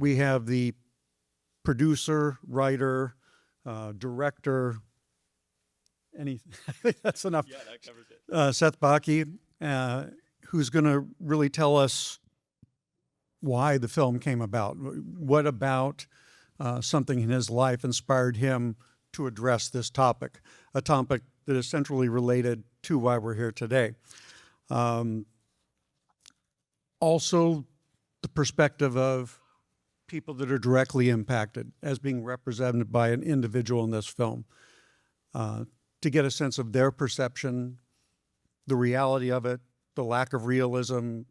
we have the producer, writer, director, I think that's enough. Yeah, that covers it. Seth Bakke, who's going to really tell us why the film came about. What about something in his life inspired him to address this topic, a topic that is centrally related to why we're here today. Also, the perspective of people that are directly impacted as being represented by an individual in this film, to get a sense of their perception, the reality of it, the lack of realism,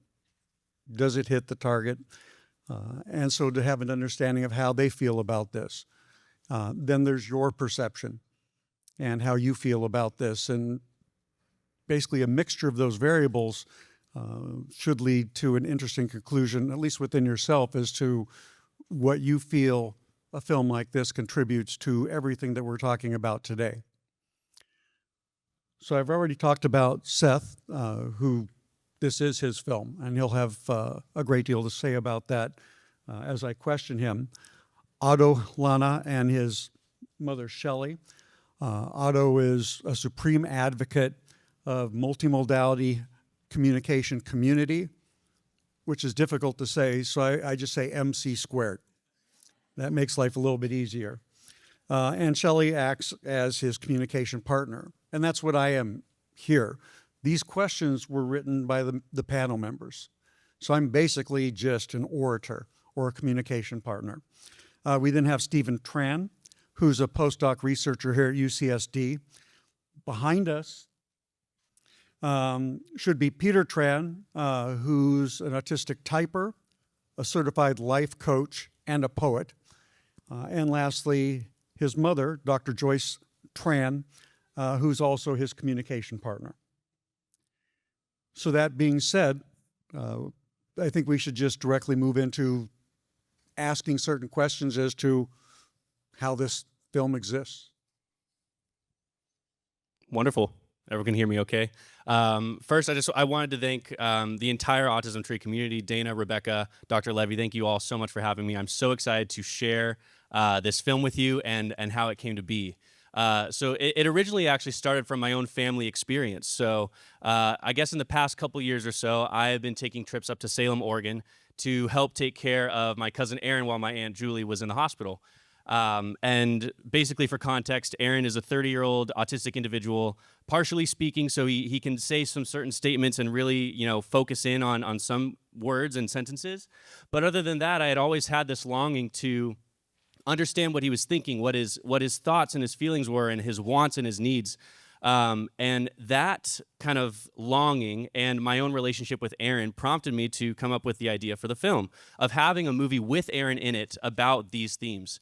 does it hit the target? And so to have an understanding of how they feel about this. Then there's your perception and how you feel about this. And basically a mixture of those variables should lead to an interesting conclusion, at least within yourself, as to what you feel a film like this contributes to everything that we're talking about today. So I've already talked about Seth, who this is his film, and he'll have a great deal to say about that as I question him. Otto, Lana, and his mother, Shelley. Otto is a supreme advocate of multimodality communication community, which is difficult to say, so I just say MC squared. That makes life a little bit easier. And Shelley acts as his communication partner, and that's what I am here. These questions were written by the panel members, so I'm basically just an orator or a communication partner. We then have Steven Tran, who's a postdoc researcher here at UCSD. Behind us should be Peter Tran, who's an autistic typer, a certified life coach, and a poet. And lastly, his mother, Dr. Joyce Tran, who's also his communication partner. So that being said, I think we should just directly move into asking certain questions as to how this film exists. Wonderful. Everyone can hear me okay? First, I wanted to thank the entire Autism Tree community, Dana, Rebecca, Dr. Levy. Thank you all so much for having me. I'm so excited to share this film with you and how it came to be. So it originally actually started from my own family experience. So I guess in the past couple years or so, I have been taking trips up to Salem, Oregon to help take care of my cousin Aaron while my Aunt Julie was in the hospital. And basically for context, Aaron is a 30-year-old autistic individual, partially speaking, so he can say some certain statements and really, focus in on some words and sentences. But other than that, I had always had this longing to understand what he was thinking, what his thoughts and his feelings were, and his wants and his needs. And that kind of longing and my own relationship with Aaron prompted me to come up with the idea for the film of having a movie with Aaron in it about these themes.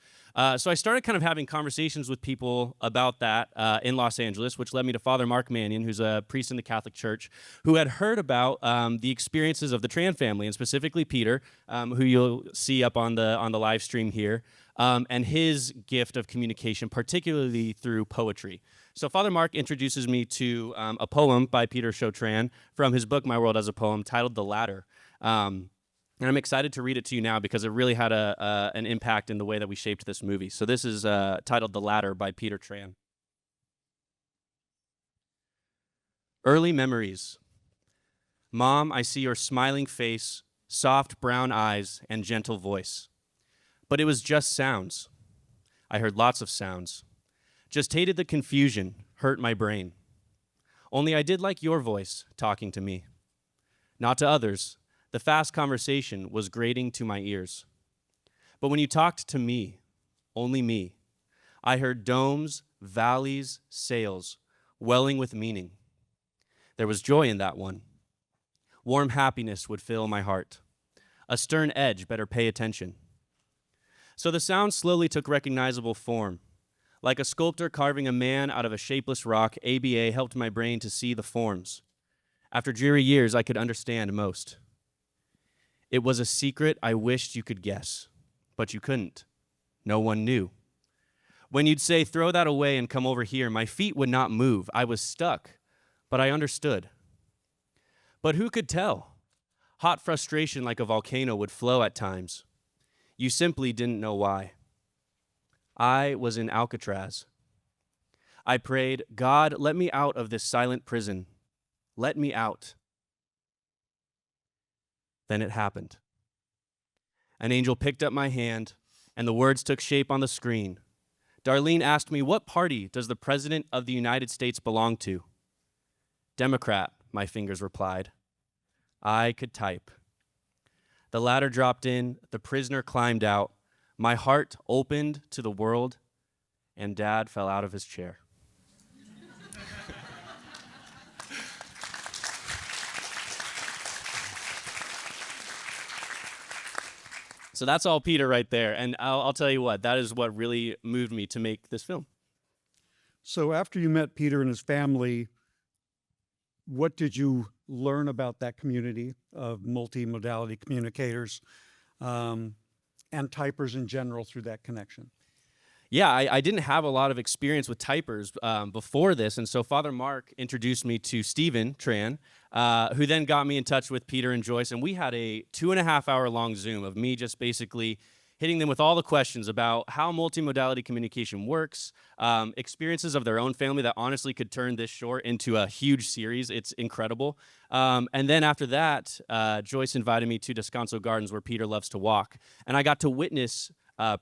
So I started kind of having conversations with people about that in Los Angeles, which led me to Father Mark Mannion, who's a priest in the Catholic Church, who had heard about the experiences of the Tran family, and specifically Peter, who you'll see up on the live stream here, and his gift of communication, particularly through poetry. So Father Mark introduces me to a poem by Peter Tran from his book, My World as a Poem, titled The Ladder. And I'm excited to read it to you now because it really had an impact in the way that we shaped this movie. So this is titled The Ladder by Peter Tran. Early memories. Mom, I see your smiling face, soft brown eyes, and gentle voice. But it was just sounds. I heard lots of sounds. Just hated the confusion, hurt my brain. Only I did like your voice talking to me. Not to others. The fast conversation was grating to my ears. But when you talked to me, only me, I heard domes, valleys, sails, welling with meaning. There was joy in that one. Warm happiness would fill my heart. A stern edge, better pay attention. So the sound slowly took recognizable form. Like a sculptor carving a man out of a shapeless rock, ABA helped my brain to see the forms. After dreary years, I could understand most. It was a secret I wished you could guess, but you couldn't. No one knew. When you'd say, throw that away and come over here, my feet would not move. I was stuck, but I understood. But who could tell? Hot frustration like a volcano would flow at times. You simply didn't know why. I was in Alcatraz. I prayed, God, let me out of this silent prison. Let me out. Then it happened. An angel picked up my hand, and the words took shape on the screen. Darlene asked me, what party does the President of the United States belong to? Democrat, my fingers replied. I could type. The ladder dropped in, the prisoner climbed out. My heart opened to the world, and Dad fell out of his chair. So that's all Peter right there. And I'll tell you what, that is what really moved me to make this film. So after you met Peter and his family, what did you learn about that community of multimodality communicators and typers in general through that connection? Yeah, I didn't have a lot of experience with typers before this, and so Father Mark introduced me to Steven Tran, who then got me in touch with Peter and Joyce, and we had a 2.5-hour long Zoom of me just basically hitting them with all the questions about how multimodality communication works, experiences of their own family that honestly could turn this short into a huge series. It's incredible. And then after that, Joyce invited me to Descanso Gardens, where Peter loves to walk, and I got to witness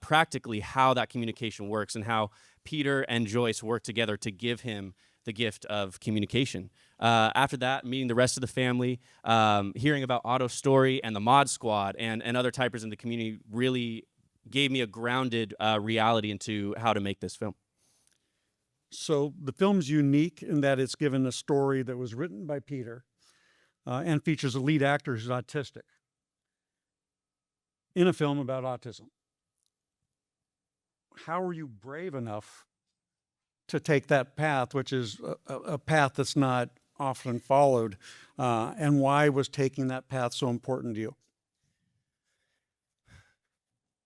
practically how that communication works and how Peter and Joyce work together to give him the gift of communication. After that, meeting the rest of the family, hearing about Otto's story and the Mod Squad and other typers in the community really gave me a grounded reality into how to make this film. So the film's unique in that it's given a story that was written by Peter and features a lead actor who's autistic in a film about autism. How were you brave enough to take that path, which is a path that's not often followed, and why was taking that path so important to you?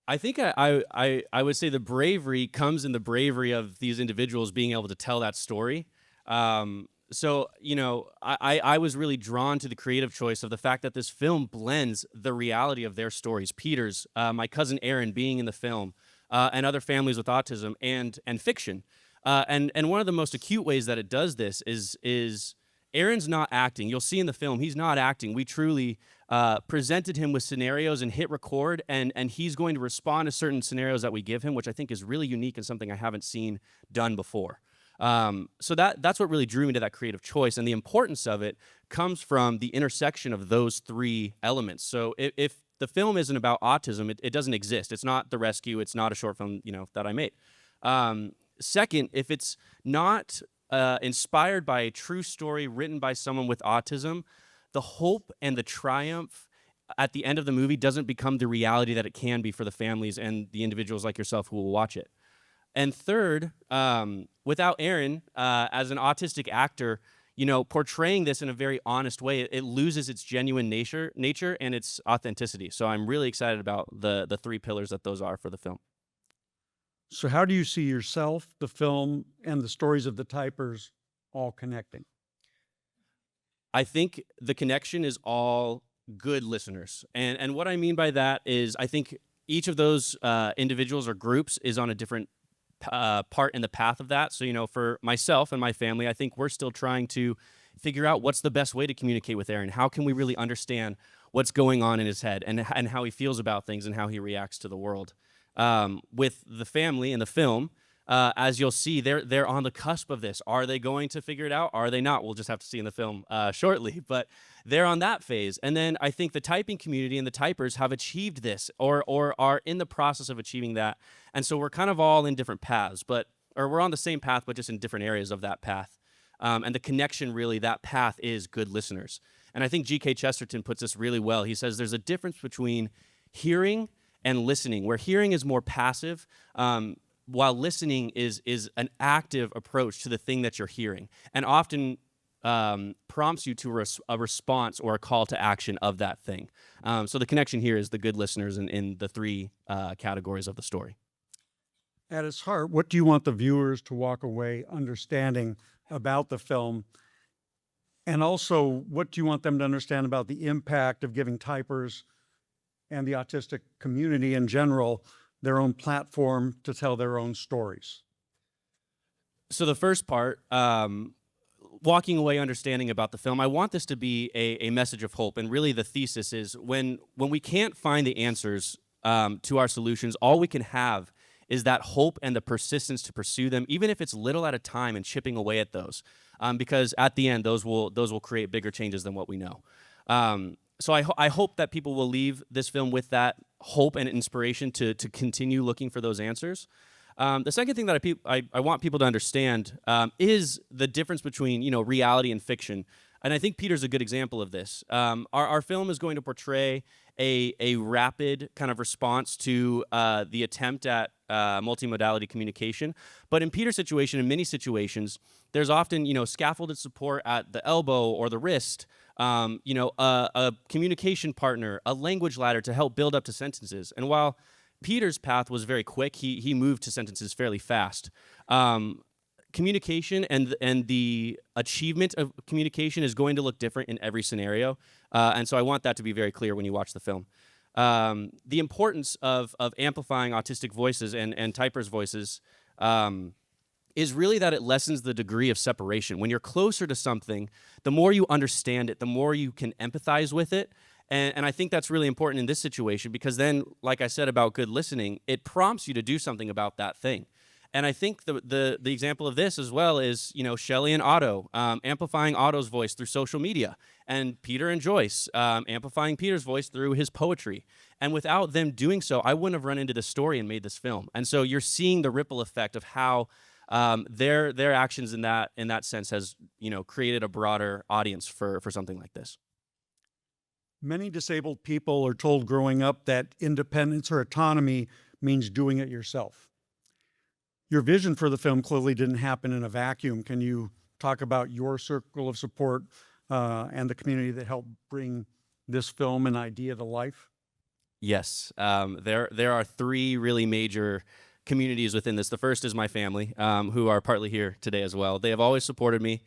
I think I would say the bravery comes in the bravery of these individuals being able to tell that story. So, you know, I was really drawn to the creative choice of the fact that this film blends the reality of their stories. Peter's, my cousin Aaron being in the film, and other families with autism, and fiction. And one of the most acute ways that it does this is Aaron's not acting. You'll see in the film, he's not acting. We truly presented him with scenarios and hit record, and he's going to respond to certain scenarios that we give him, which I think is really unique and something I haven't seen done before. So that's what really drew me to that creative choice, and the importance of it comes from the intersection of those three elements. So if the film isn't about autism, it doesn't exist. It's not The Rescue. It's not a short film, you know, that I made. Second, if it's not inspired by a true story written by someone with autism, the hope and the triumph at the end of the movie doesn't become the reality that it can be for the families and the individuals like yourself who will watch it. And third, without Aaron, as an autistic actor, you know, portraying this in a very honest way, it loses its genuine nature and its authenticity. So I'm really excited about the three pillars that those are for the film. So how do you see yourself, the film, and the stories of the typers all connecting? I think the connection is all good listeners. And what I mean by that is I think each of those individuals or groups is on a different part in the path of that. So, you know, for myself and my family, I think we're still trying to figure out what's the best way to communicate with Aaron. How can we really understand what's going on in his head and how he feels about things and how he reacts to the world. With the family in the film, as you'll see, they're on the cusp of this. Are they going to figure it out? Are they not? We'll just have to see in the film shortly. But they're on that phase. And then I think the typing community and the typers have achieved this or are in the process of achieving that. And so we're kind of all in different paths, or we're on the same path, but just in different areas of that path. And the connection, really, that path is good listeners. And I think G.K. Chesterton puts this really well. He says there's a difference between hearing and listening, where hearing is more passive, while listening is an active approach to the thing that you're hearing, and often prompts you to a response or a call to action of that thing. So the connection here is the good listeners in the three categories of the story. At its heart, what do you want the viewers to walk away understanding about the film? And also, what do you want them to understand about the impact of giving typers and the autistic community in general their own platform to tell their own stories? So the first part, walking away understanding about the film, I want this to be a message of hope. And really the thesis is when we can't find the answers to our solutions, all we can have is that hope and the persistence to pursue them, even if it's little at a time and chipping away at those. Because at the end, those will create bigger changes than what we know. So I hope that people will leave this film with that hope and inspiration to continue looking for those answers. The second thing that I want people to understand is the difference between reality and fiction, and I think Peter's a good example of this. Our film is going to portray a rapid kind of response to the attempt at multimodality communication, but in Peter's situation, in many situations, there's often scaffolded support at the elbow or the wrist. A communication partner, a language ladder to help build up to sentences, and while Peter's path was very quick. He moved to sentences fairly fast. Communication and the achievement of communication is going to look different in every scenario, and so I want that to be very clear when you watch the film. The importance of amplifying autistic voices and typers' voices is really that it lessens the degree of separation. When you're closer to something, the more you understand it, the more you can empathize with it. And I think that's really important in this situation because then, like I said about good listening, it prompts you to do something about that thing. And I think the example of this as well is, Shelley and Otto, amplifying Otto's voice through social media, and Peter and Joyce, amplifying Peter's voice through his poetry. And without them doing so, I wouldn't have run into this story and made this film. And so you're seeing the ripple effect of how their actions in that sense has, created a broader audience for something like this. Many disabled people are told growing up that independence or autonomy means doing it yourself. Your vision for the film clearly didn't happen in a vacuum. Can you talk about your circle of support and the community that helped bring this film and idea to life? Yes, there are three really major communities within this. The first is my family, who are partly here today as well. They have always supported me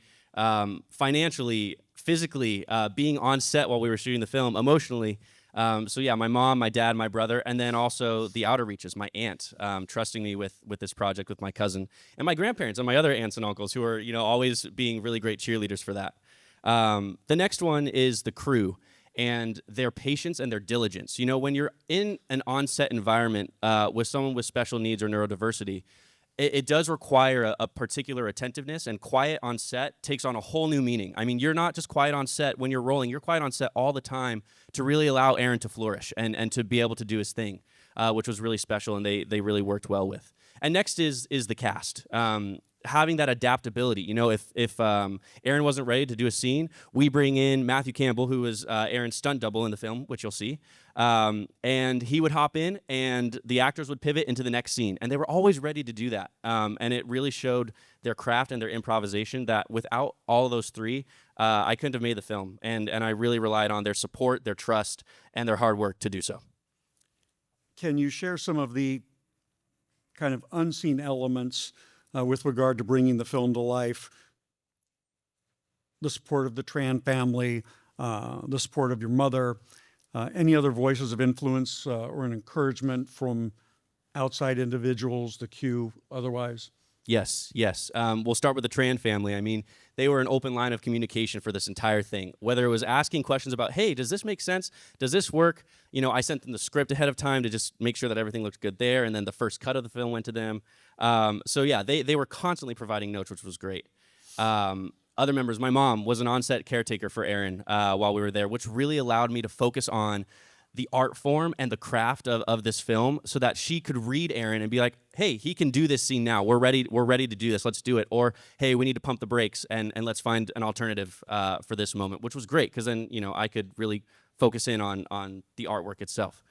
financially, physically, being on set while we were shooting the film, emotionally. So yeah, my mom, my dad, my brother, and then also the outer reaches, my aunt, trusting me with this project with my cousin, and my grandparents and my other aunts and uncles who are always being really great cheerleaders for that. The next one is the crew and their patience and their diligence. When you're in an on-set environment with someone with special needs or neurodiversity, it does require a particular attentiveness, and quiet on set takes on a whole new meaning. I mean, you're not just quiet on set when you're rolling, you're quiet on set all the time to really allow Aaron to flourish and to be able to do his thing, which was really special, and they really worked well with. And next is the cast. Having that adaptability. If Aaron wasn't ready to do a scene, we bring in Matthew Campbell, who was Aaron's stunt double in the film, which you'll see. And he would hop in, and the actors would pivot into the next scene. And they were always ready to do that. And it really showed their craft and their improvisation that without all of those three, I couldn't have made the film. And I really relied on their support, their trust, and their hard work to do so. Can you share some of the kind of unseen elements with regard to bringing the film to life? The support of the Tran family, the support of your mother, any other voices of influence or an encouragement from outside individuals, the Q, otherwise? Yes. We'll start with the Tran family. I mean, they were an open line of communication for this entire thing. Whether it was asking questions about, hey, does this make sense? Does this work? I sent them the script ahead of time to just make sure that everything looked good there, and then the first cut of the film went to them. So yeah, they were constantly providing notes, which was great. Other members, my mom was an on-set caretaker for Aaron while we were there, which really allowed me to focus on the art form and the craft of this film so that she could read Aaron and be like, hey, he can do this scene now. We're ready to do this. Let's do it. Or, hey, we need to pump the brakes and let's find an alternative for this moment, which was great because then, I could really focus in on the artwork itself.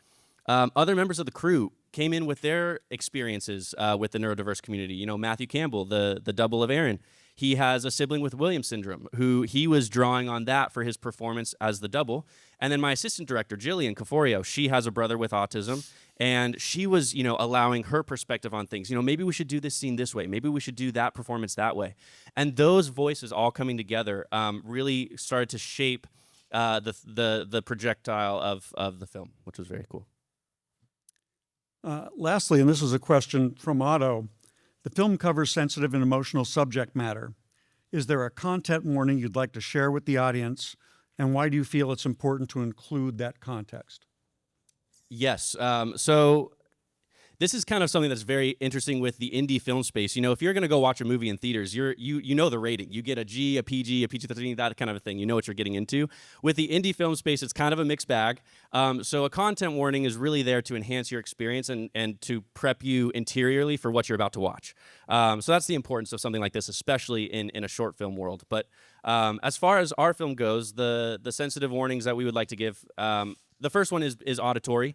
Other members of the crew came in with their experiences with the neurodiverse community. Matthew Campbell, the double of Aaron, he has a sibling with Williams syndrome, who he was drawing on that for his performance as the double. And then my assistant director, Jillian Caforio, she has a brother with autism, and she was, allowing her perspective on things. Maybe we should do this scene this way. Maybe we should do that performance that way. And those voices all coming together really started to shape the projectile of the film, which was very cool. Lastly, and this is a question from Otto, the film covers sensitive and emotional subject matter. Is there a content warning you'd like to share with the audience, and why do you feel it's important to include that context? Yes. So this is kind of something that's very interesting with the indie film space. You know, if you're going to go watch a movie in theaters, you know the rating. You get a G, a PG, a PG-13, that kind of a thing. You know what you're getting into. With the indie film space, it's kind of a mixed bag. So a content warning is really there to enhance your experience and to prep you interiorly for what you're about to watch. So that's the importance of something like this, especially in a short film world. But as far as our film goes, the sensitive warnings that we would like to give, the first one is auditory.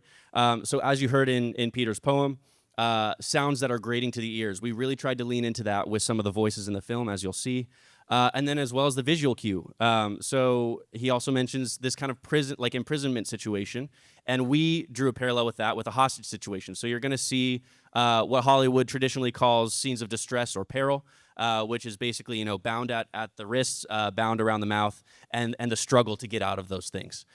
So as you heard in Peter's poem, sounds that are grating to the ears. We really tried to lean into that with some of the voices in the film, as you'll see. And then as well as the visual cue. So he also mentions this kind of imprisonment situation. And we drew a parallel with that with a hostage situation. So you're going to see what Hollywood traditionally calls scenes of distress or peril, which is basically, you know, bound at the wrists, bound around the mouth, and the struggle to get out of those things.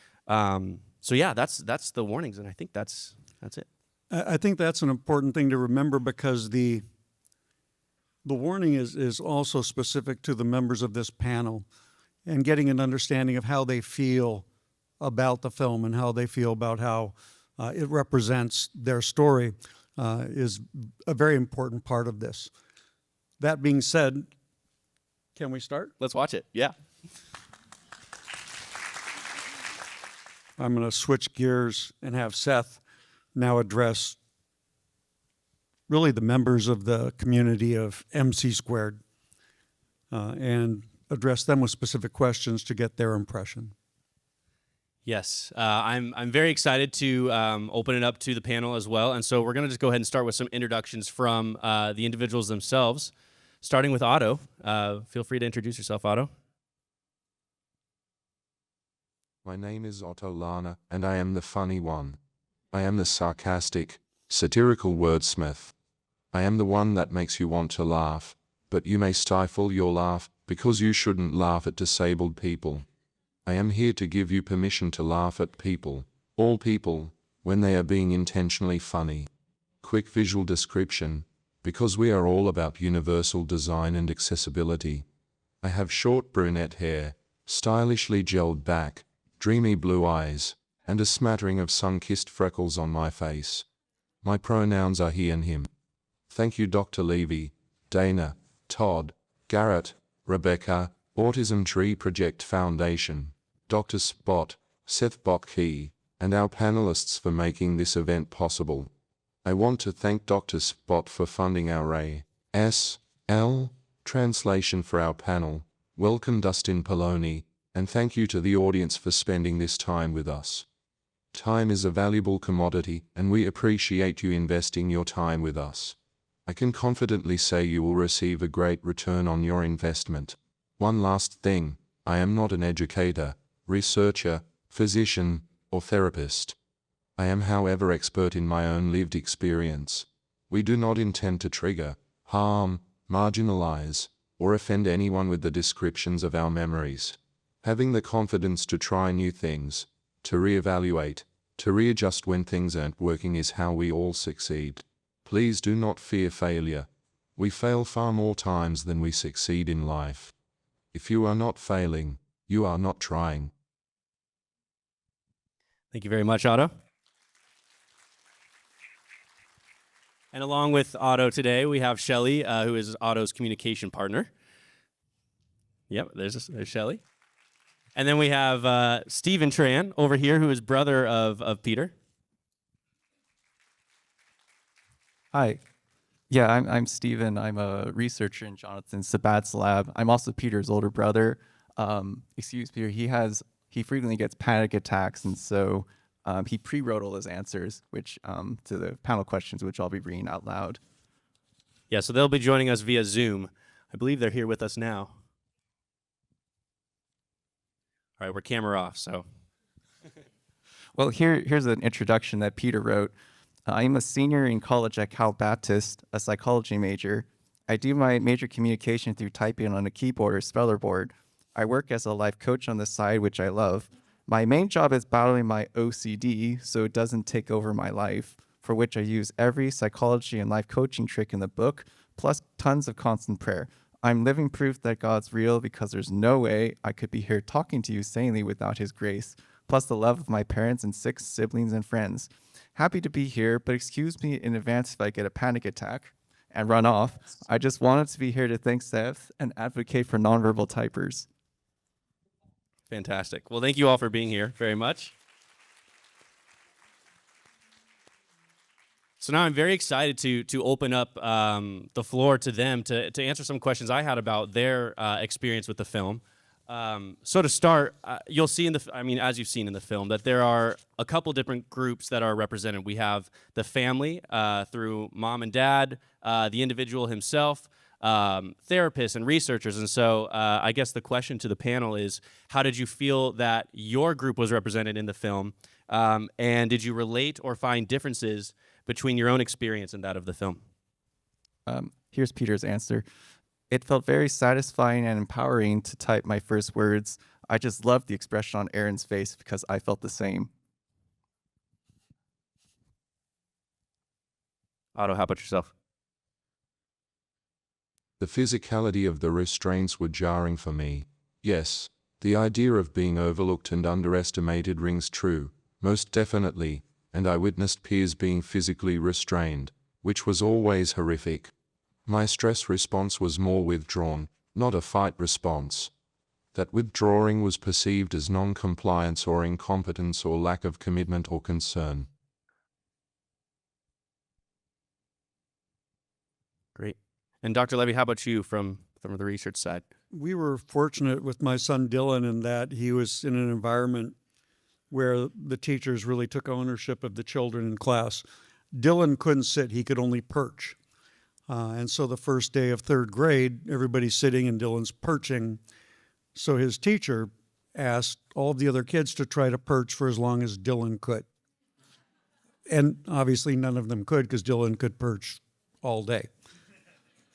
So yeah, that's the warnings, and I think that's it. I think that's an important thing to remember, because the warning is also specific to the members of this panel, and getting an understanding of how they feel about the film and how they feel about how it represents their story is a very important part of this. That being said, can we start? Let's watch it. Yeah. I'm going to switch gears and have Seth now address really the members of the community of MC Squared and address them with specific questions to get their impression. Yes, I'm very excited to open it up to the panel as well. And so we're going to just go ahead and start with some introductions from the individuals themselves, starting with Otto. Feel free to introduce yourself, Otto. My name is Otto Lana, and I am the funny one. I am the sarcastic, satirical wordsmith. I am the one that makes you want to laugh, but you may stifle your laugh, because you shouldn't laugh at disabled people. I am here to give you permission to laugh at people, all people, when they are being intentionally funny. Quick visual description, because we are all about universal design and accessibility. I have short brunette hair, stylishly gelled back, dreamy blue eyes, and a smattering of sun-kissed freckles on my face. My pronouns are he and him. Thank you, Dr. Levy, Dana, Todd, Garrett, Rebecca, Autism Tree Project Foundation, Dr. Spot, Seth Bakke, and our panelists for making this event possible. I want to thank Dr. Spot for funding our A.S.L. translation for our panel. Welcome, Dustin Poloni. And thank you to the audience for spending this time with us. Time is a valuable commodity, and we appreciate you investing your time with us. I can confidently say you will receive a great return on your investment. One last thing, I am not an educator, researcher, physician, or therapist. I am, however, expert in my own lived experience. We do not intend to trigger, harm, marginalize, or offend anyone with the descriptions of our memories. Having the confidence to try new things, to reevaluate, to readjust when things aren't working is how we all succeed. Please do not fear failure. We fail far more times than we succeed in life. If you are not failing, you are not trying. Thank you very much, Otto. And along with Otto today, we have Shelly, who is Otto's communication partner. Yep, there's Shelly. And then we have Steven Tran over here, who is brother of Peter. Hi. Yeah, I'm Steven. I'm a researcher in Jonathan Sabat's lab. I'm also Peter's older brother. Excuse me, he frequently gets panic attacks, and so he pre-wrote all his answers, which to the panel questions, which I'll be reading out loud. Yeah, so they'll be joining us via Zoom. I believe they're here with us now. All right, we're camera off, so. Well, here's an introduction that Peter wrote. I'm a senior in college at Cal Baptist, a psychology major. I do my major communication through typing on a keyboard or speller board. I work as a life coach on the side, which I love. My main job is battling my OCD so it doesn't take over my life, for which I use every psychology and life coaching trick in the book, plus tons of constant prayer. I'm living proof that God's real because there's no way I could be here talking to you sanely without his grace, plus the love of my parents and 6 siblings and friends. Happy to be here, but excuse me in advance if I get a panic attack and run off. I just wanted to be here to thank Seth and advocate for nonverbal typers. Fantastic. Well, thank you all for being here very much. So now I'm very excited to open up the floor to them to answer some questions I had about their experience with the film. So to start, you'll see as you've seen in the film, that there are a couple different groups that are represented. We have the family through mom and dad, the individual himself, therapists and researchers. And so I guess the question to the panel is, how did you feel that your group was represented in the film? And did you relate or find differences between your own experience and that of the film? Here's Peter's answer. It felt very satisfying and empowering to type my first words. I just loved the expression on Aaron's face because I felt the same. Otto, how about yourself? The physicality of the restraints were jarring for me. Yes, the idea of being overlooked and underestimated rings true, most definitely, and I witnessed peers being physically restrained, which was always horrific. My stress response was more withdrawn, not a fight response. That withdrawing was perceived as non-compliance or incompetence or lack of commitment or concern. Great. And Dr. Levy, how about you from the research side? We were fortunate with my son Dylan in that he was in an environment where the teachers really took ownership of the children in class. Dylan couldn't sit, he could only perch. And so the first day of 3rd grade, everybody's sitting and Dylan's perching. So his teacher asked all the other kids to try to perch for as long as Dylan could. And obviously none of them could because Dylan could perch all day.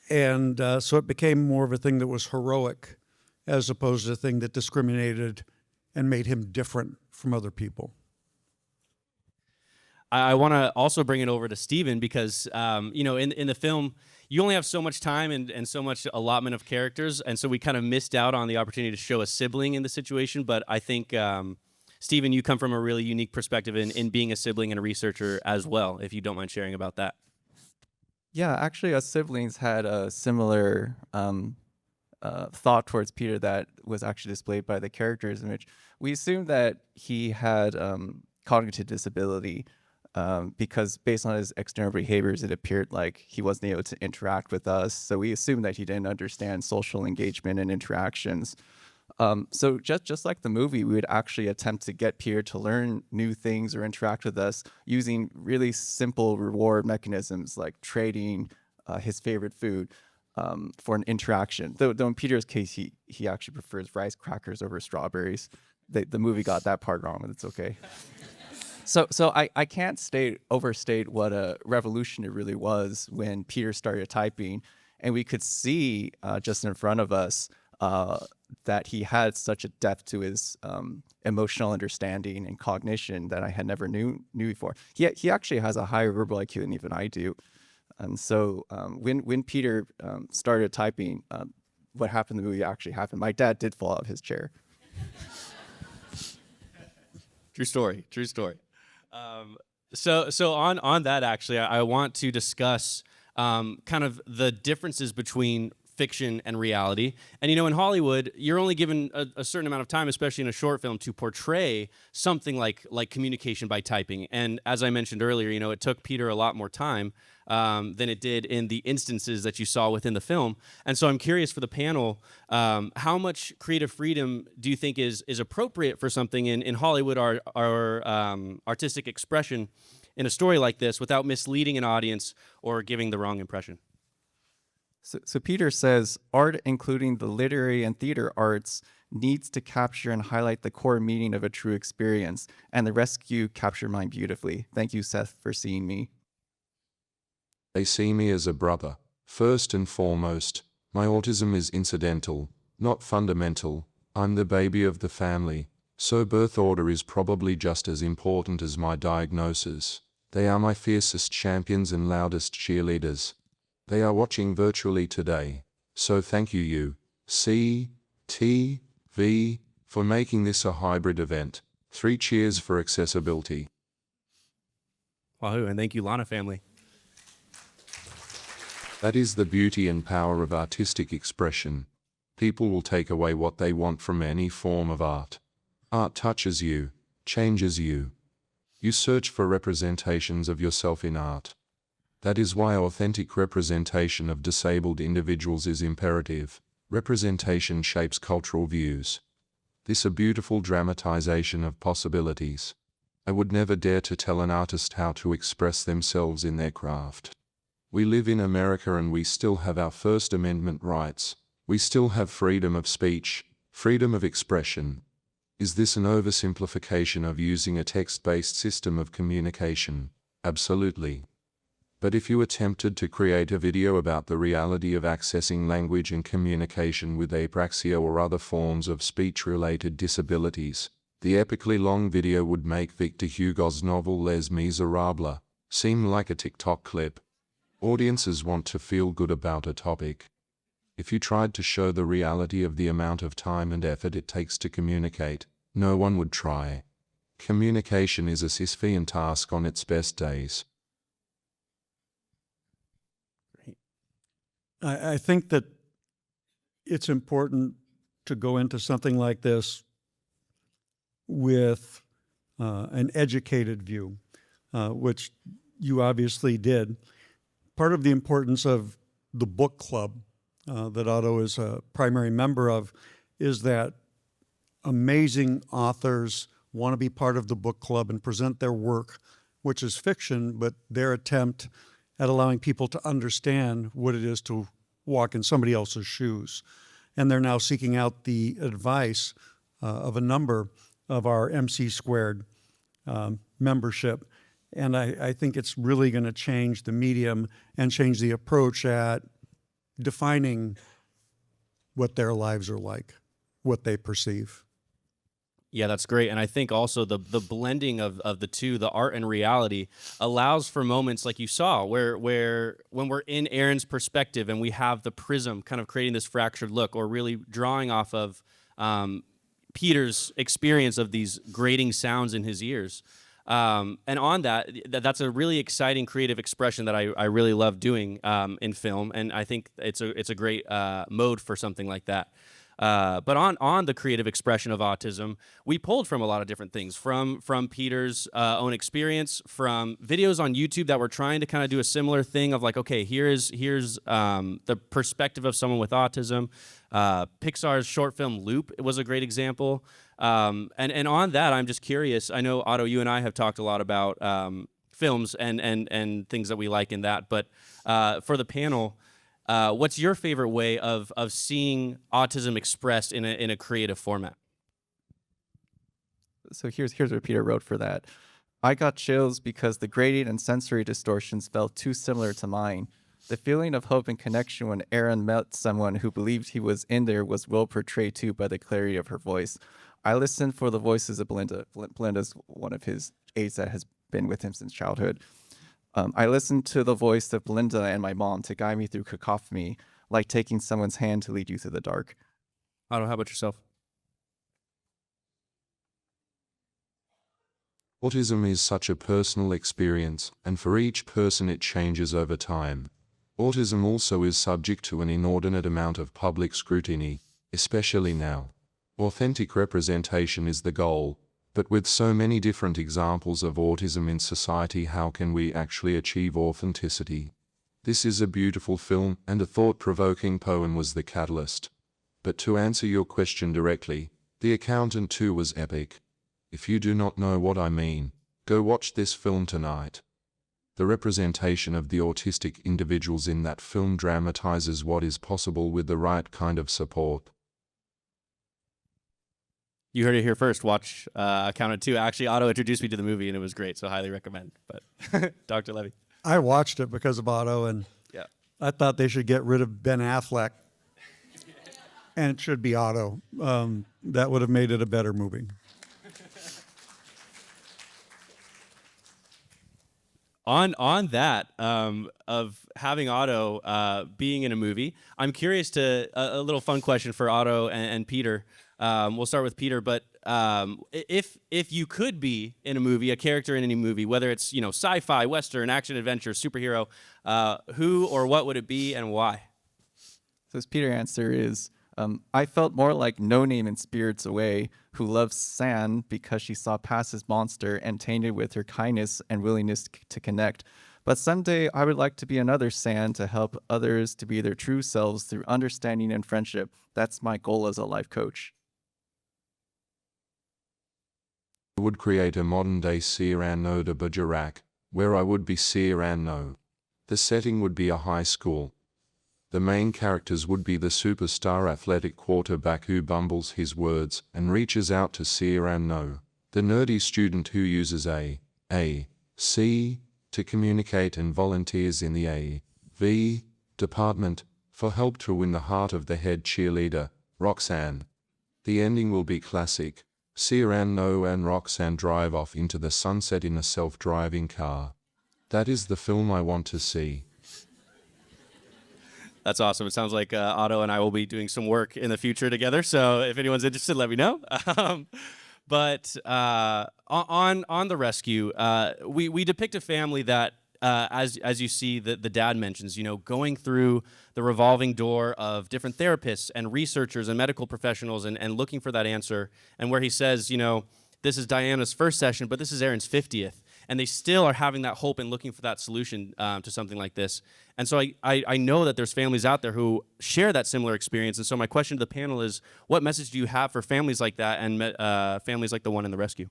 And so it became more of a thing that was heroic as opposed to a thing that discriminated and made him different from other people. I want to also bring it over to Steven because, in the film, you only have so much time and so much allotment of characters. And so we kind of missed out on the opportunity to show a sibling in the situation. But I think, Steven, you come from a really unique perspective in being a sibling and a researcher as well, if you don't mind sharing about that. Yeah, actually, us siblings had a similar thought towards Peter that was actually displayed by the characters, in which we assumed that he had cognitive disability because based on his external behaviors, it appeared like he wasn't able to interact with us. So we assumed that he didn't understand social engagement and interactions. So just like the movie, we would actually attempt to get Peter to learn new things or interact with us using really simple reward mechanisms like trading his favorite food for an interaction. Though in Peter's case, he actually prefers rice crackers over strawberries. The movie got that part wrong, but it's okay. So I can't overstate what a revolution it really was when Peter started typing, and we could see just in front of us that he had such a depth to his emotional understanding and cognition that I had never knew before. He actually has a higher verbal IQ than even I do. And so when Peter started typing, what happened in the movie actually happened. My dad did fall out of his chair. True story. So on that, actually, I want to discuss kind of the differences between fiction and reality. And in Hollywood, you're only given a certain amount of time, especially in a short film, to portray something like communication by typing. And as I mentioned earlier, it took Peter a lot more time than it did in the instances that you saw within the film. And so I'm curious for the panel, how much creative freedom do you think is appropriate for something in Hollywood or artistic expression in a story like this without misleading an audience or giving the wrong impression? So Peter says, art, including the literary and theater arts, needs to capture and highlight the core meaning of a true experience, and the rescue captured mine beautifully. Thank you, Seth, for seeing me. They see me as a brother. First and foremost, my autism is incidental, not fundamental. I'm the baby of the family, So birth order is probably just as important as my diagnosis. They are my fiercest champions and loudest cheerleaders. They are watching virtually today. So thank you, CTV, for making this a hybrid event. 3 cheers for accessibility. Wahoo, and thank you, Lana family. That is the beauty and power of artistic expression. People will take away what they want from any form of art. Art touches you, changes you. You search for representations of yourself in art. That is why authentic representation of disabled individuals is imperative. Representation shapes cultural views. This a beautiful dramatization of possibilities. I would never dare to tell an artist how to express themselves in their craft. We live in America and we still have our First Amendment rights. We still have freedom of speech, freedom of expression. Is this an oversimplification of using a text-based system of communication? Absolutely. But if you attempted to create a video about the reality of accessing language and communication with apraxia or other forms of speech-related disabilities, the epically long video would make Victor Hugo's novel Les Miserables seem like a TikTok clip. Audiences want to feel good about a topic. If you tried to show the reality of the amount of time and effort it takes to communicate, no one would try. Communication is a Sisyphean task on its best days. I think that it's important to go into something like this with an educated view, which you obviously did. Part of the importance of the book club that Otto is a primary member of is that amazing authors want to be part of the book club and present their work, which is fiction, but their attempt at allowing people to understand what it is to walk in somebody else's shoes. And they're now seeking out the advice of a number of our MC squared membership. And I think it's really going to change the medium and change the approach at defining what their lives are like, what they perceive. Yeah, that's great. And I think also the blending of the two, the art and reality, allows for moments like you saw where when we're in Aaron's perspective and we have the prism kind of creating this fractured look, or really drawing off of Peter's experience of these grating sounds in his ears. And on that's a really exciting creative expression that I really love doing in film. And I think it's a great mode for something like that. But on the creative expression of autism, we pulled from a lot of different things, from Peter's own experience, from videos on YouTube that were trying to kind of do a similar thing of like, okay, here's the perspective of someone with autism. Pixar's short film Loop was a great example. And on that, I'm just curious. I know, Otto, you and I have talked a lot about films and things that we like in that. But for the panel, what's your favorite way of seeing autism expressed in a creative format? So here's what Peter wrote for that. I got chills because the gradient and sensory distortions felt too similar to mine. The feeling of hope and connection when Aaron met someone who believed he was in there was well portrayed too by the clarity of her voice. I listened for the voices of Belinda. Belinda's one of his aides that has been with him since childhood. I listened to the voice of Belinda and my mom to guide me through cacophony, like taking someone's hand to lead you through the dark. Otto, how about yourself? Autism is such a personal experience, and for each person it changes over time. Autism also is subject to an inordinate amount of public scrutiny, especially now. Authentic representation is the goal, but with so many different examples of autism in society, how can we actually achieve authenticity? This is a beautiful film, and a thought-provoking poem was the catalyst. But to answer your question directly, The Accountant 2 was epic. If you do not know what I mean, go watch this film tonight. The representation of the autistic individuals in that film dramatizes what is possible with the right kind of support. You heard it here first. Watch Accountant 2. Actually, Otto introduced me to the movie, and it was great, so highly recommend. But Dr. Levy. I watched it because of Otto, and Yeah. I thought they should get rid of Ben Affleck, and it should be Otto. That would have made it a better movie. On that of having Otto being in a movie, I'm curious to a little fun question for Otto and Peter. We'll start with Peter, but if you could be in a movie, a character in any movie, whether it's sci-fi, western, action, adventure, superhero, who or what would it be and why? So his Peter answer is, I felt more like No Name in Spirits Away, who loves San because she saw past his monster and tainted with her kindness and willingness to connect. But someday I would like to be another San to help others to be their true selves through understanding and friendship. That's my goal as a life coach. I would create a modern-day Cyrano de Bergerac, where I would be Cyrano. The setting would be a high school. The main characters would be the superstar athletic quarterback who bumbles his words and reaches out to Cyrano, the nerdy student who uses C to communicate and volunteers in the AV department for help to win the heart of the head cheerleader, Roxanne. The ending will be classic. Cyrano and Roxanne drive off into the sunset in a self-driving car. That is the film I want to see. That's awesome. It sounds like Otto and I will be doing some work in the future together. So if anyone's interested, let me know. But on the rescue, we depict a family that, as you see, the dad mentions, going through the revolving door of different therapists and researchers and medical professionals and looking for that answer. And where he says, this is Diana's first session, but this is Aaron's 50th. And they still are having that hope and looking for that solution to something like this. And so I know that there's families out there who share that similar experience. And so my question to the panel is, what message do you have for families like that and families like the one in the rescue?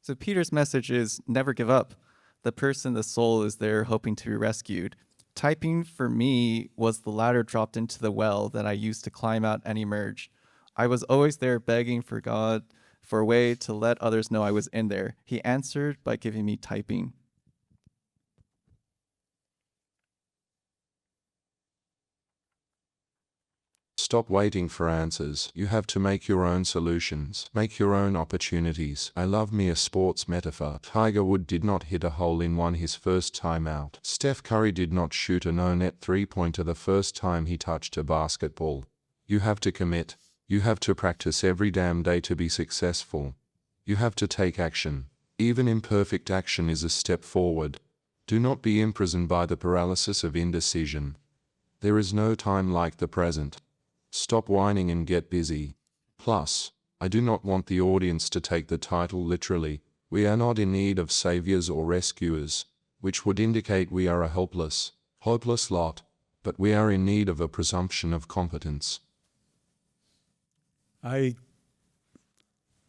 So Peter's message is never give up. The person, the soul, is there hoping to be rescued. Typing for me was the ladder dropped into the well that I used to climb out and emerge. I was always there begging for God for a way to let others know I was in there. He answered by giving me typing. Stop waiting for answers. You have to make your own solutions. Make your own opportunities. I love me a sports metaphor. Tiger Woods did not hit a hole-in-one his first time out. Steph Curry did not shoot a no-net three-pointer the first time he touched a basketball. You have to commit. You have to practice every damn day to be successful. You have to take action. Even imperfect action is a step forward. Do not be imprisoned by the paralysis of indecision. There is no time like the present. Stop whining and get busy. Plus, I do not want the audience to take the title literally. We are not in need of saviors or rescuers, which would indicate we are a hopeless lot, but we are in need of a presumption of competence. I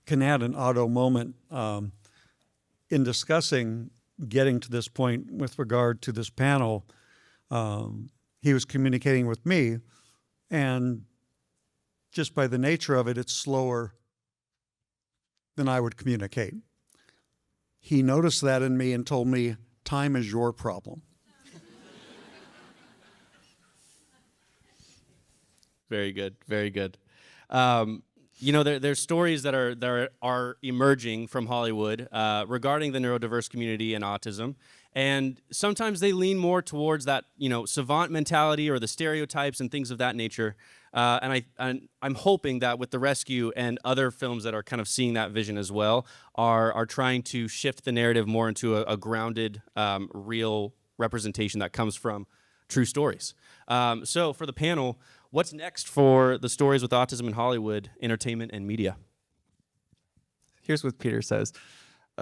can add an Otto moment in discussing getting to this point with regard to this panel. He was communicating with me, and just by the nature of it, it's slower than I would communicate. He noticed that in me and told me, time is your problem. Very good, very good. There's stories that are emerging from Hollywood regarding the neurodiverse community and autism, and sometimes they lean more towards that savant mentality or the stereotypes and things of that nature. And I'm hoping that with the rescue and other films that are kind of seeing that vision as well are trying to shift the narrative more into a grounded, real representation that comes from true stories. So for the panel, what's next for the Stories with Autism in Hollywood, entertainment and media? Here's what Peter says.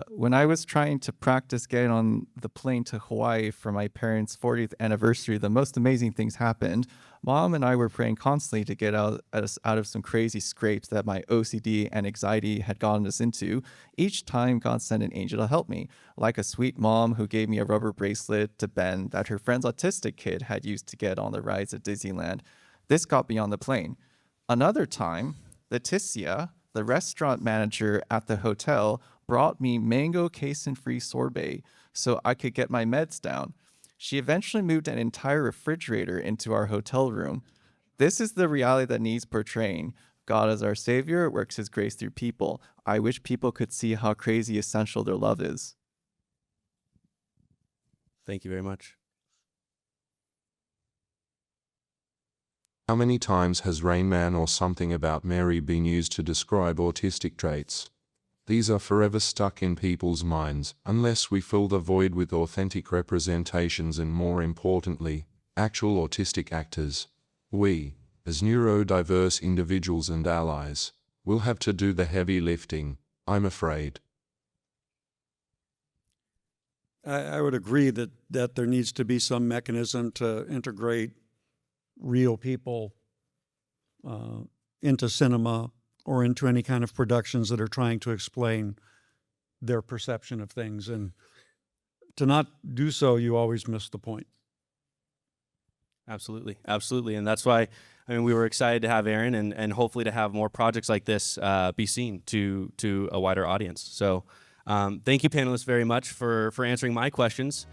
When I was trying to practice getting on the plane to Hawaii for my parents' 40th anniversary, the most amazing things happened. Mom and I were praying constantly to get us out of some crazy scrapes that my OCD and anxiety had gotten us into. Each time, God sent an angel to help me, like a sweet mom who gave me a rubber bracelet to bend that her friend's autistic kid had used to get on the rides at Disneyland. This got me on the plane. Another time, Leticia, the restaurant manager at the hotel, brought me mango casein-free sorbet so I could get my meds down. She eventually moved an entire refrigerator into our hotel room. This is the reality that needs portraying. God is our Savior, works His grace through people. I wish people could see how crazy essential their love is. Thank you very much. How many times has Rain Man or something about Mary been used to describe autistic traits? These are forever stuck in people's minds, unless we fill the void with authentic representations and, more importantly, actual autistic actors. We, as neurodiverse individuals and allies, will have to do the heavy lifting, I'm afraid. I would agree that there needs to be some mechanism to integrate real people into cinema or into any kind of productions that are trying to explain their perception of things. And to not do so, you always miss the point. Absolutely. Absolutely. And that's why, I mean, we were excited to have Aaron and hopefully to have more projects like this be seen to a wider audience. So thank you, panelists, very much for answering my questions.